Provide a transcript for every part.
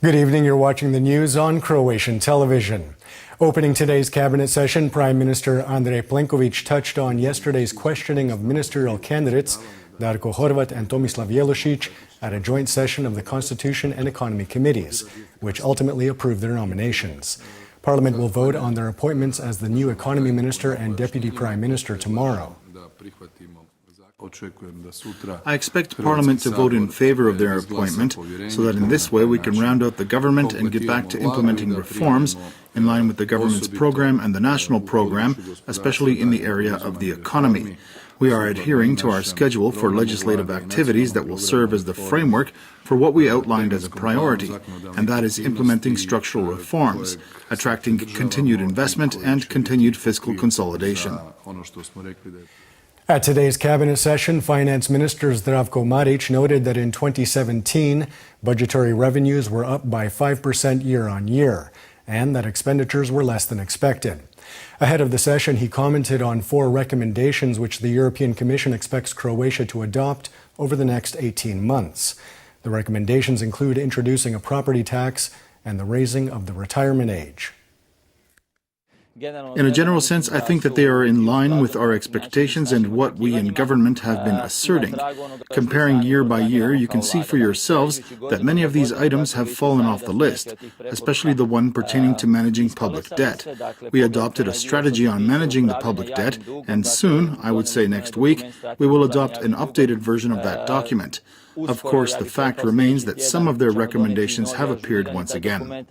Good evening. You're watching the news on Croatian television. Opening today's cabinet session, Prime Minister Andrej Plenković touched on yesterday's questioning of ministerial candidates Darko Horvat and Tomislav Jelušić at a joint session of the Constitution and Economy Committees, which ultimately approved their nominations. Parliament will vote on their appointments as the new Economy Minister and Deputy Prime Minister tomorrow. I expect Parliament to vote in favor of their appointment so that in this way we can round out the government and get back to implementing reforms in line with the government's program and the national program, especially in the area of the economy. We are adhering to our schedule for legislative activities that will serve as the framework for what we outlined as a priority, and that is implementing structural reforms, attracting continued investment and continued fiscal consolidation. At today's cabinet session, Finance Minister Zdravko Marić noted that in 2017, budgetary revenues were up by 5% year-on-year, and that expenditures were less than expected. Ahead of the session, he commented on 4 recommendations which the European Commission expects Croatia to adopt over the next 18 months. The recommendations include introducing a property tax and the raising of the retirement age. In a general sense, I think that they are in line with our expectations and what we in government have been asserting. Comparing year by year, you can see for yourselves that many of these items have fallen off the list, especially the one pertaining to managing public debt. We adopted a strategy on managing the public debt, and soon, I would say next week, we will adopt an updated version of that document. Of course, the fact remains that some of their recommendations have appeared once again.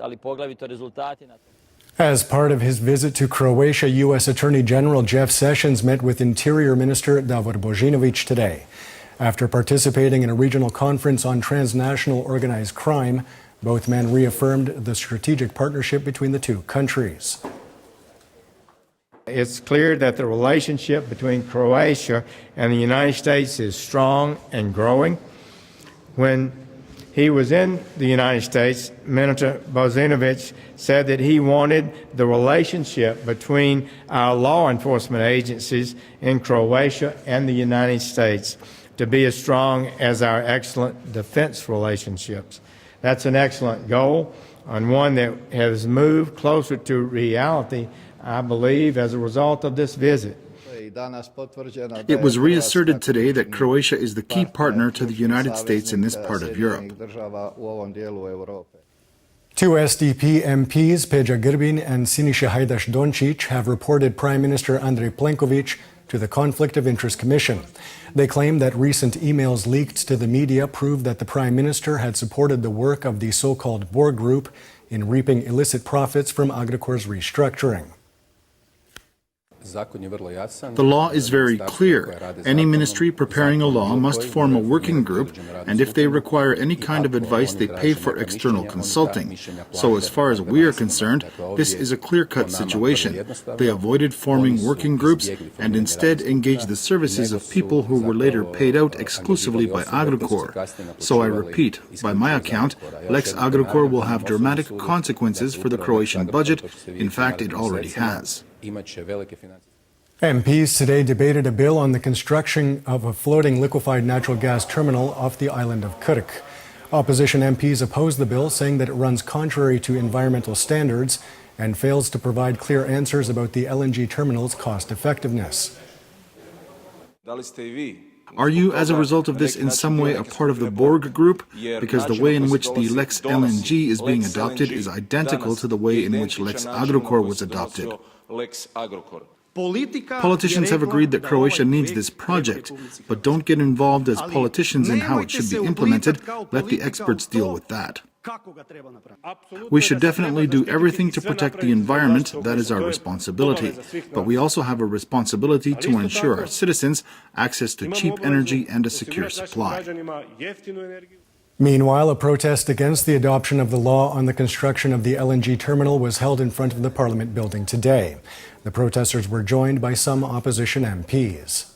As part of his visit to Croatia, U.S. Attorney General Jeff Sessions met with Interior Minister Davor Božinović today. After participating in a regional conference on transnational organized crime, both men reaffirmed the strategic partnership between the two countries. It's clear that the relationship between Croatia and the United States is strong and growing. When he was in the United States, Minister Božinović said that he wanted the relationship between our law enforcement agencies in Croatia and the United States to be as strong as our excellent defense relationships. That's an excellent goal and one that has moved closer to reality, I believe, as a result of this visit. It was reasserted today that Croatia is the key partner to the United States in this part of Europe. 2 SDP MPs, Peđa Grbin and Siniša Hajdaš-Dončić, have reported Prime Minister Andrej Plenković to the Conflict of Interest Commission. They claim that recent emails leaked to the media prove that the Prime Minister had supported the work of the so-called Borg Group in reaping illicit profits from Agrokor's restructuring. The law is very clear. Any ministry preparing a law must form a working group, and if they require any kind of advice, they pay for external consulting. So as far as we are concerned, this is a clear-cut situation. They avoided forming working groups and instead engaged the services of people who were later paid out exclusively by Agrokor. So I repeat, by my account, Lex Agrokor will have dramatic consequences for the Croatian budget. In fact, it already has. MPs today debated a bill on the construction of a floating liquefied natural gas terminal off the island of Krk. Opposition MPs opposed the bill, saying that it runs contrary to environmental standards and fails to provide clear answers about the LNG terminal's cost effectiveness. Are you, as a result of this, in some way a part of the Borg Group? Because the way in which the Lex LNG is being adopted is identical to the way in which Lex Agrokor was adopted. Politicians have agreed that Croatia needs this project, but don't get involved as politicians in how it should be implemented. Let the experts deal with that. We should definitely do everything to protect the environment. That is our responsibility. But we also have a responsibility to ensure our citizens access to cheap energy and a secure supply. Meanwhile, a protest against the adoption of the law on the construction of the LNG terminal was held in front of the Parliament building today. The protesters were joined by some opposition MPs.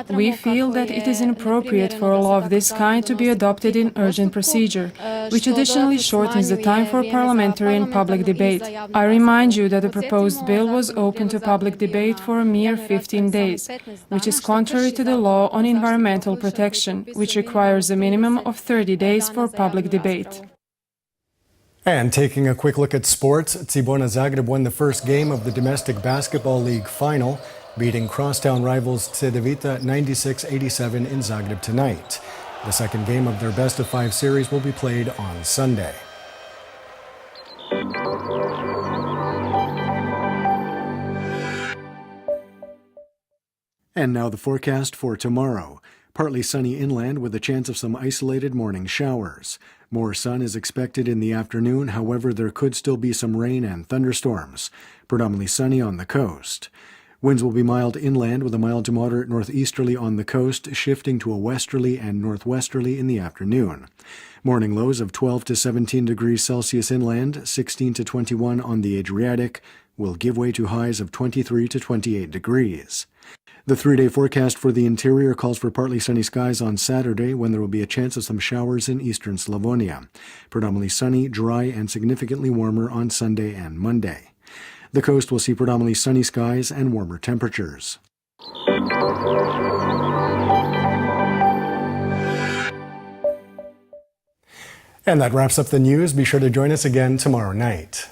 We feel that it is inappropriate for a law of this kind to be adopted in urgent procedure, which additionally shortens the time for parliamentary and public debate. I remind you that the proposed bill was open to public debate for a mere 15 days, which is contrary to the law on environmental protection, which requires a minimum of 30 days for public debate. And taking a quick look at sports, Cibona Zagreb won the first game of the domestic basketball league final, beating crosstown rivals Cedevita 96-87 in Zagreb tonight. The second game of their best-of-5 series will be played on Sunday. And now the forecast for tomorrow. Partly sunny inland with a chance of some isolated morning showers. More sun is expected in the afternoon, however, there could still be some rain and thunderstorms. Predominantly sunny on the coast. Winds will be mild inland with a mild to moderate northeasterly on the coast, shifting to a westerly and northwesterly in the afternoon. Morning lows of 12 to 17 degrees Celsius inland, 16 to 21 on the Adriatic, will give way to highs of 23 to 28 degrees. The three-day forecast for the interior calls for partly sunny skies on Saturday, when there will be a chance of some showers in eastern Slavonia. Predominantly sunny, dry, and significantly warmer on Sunday and Monday. The coast will see predominantly sunny skies and warmer temperatures. And that wraps up the news. Be sure to join us again tomorrow night.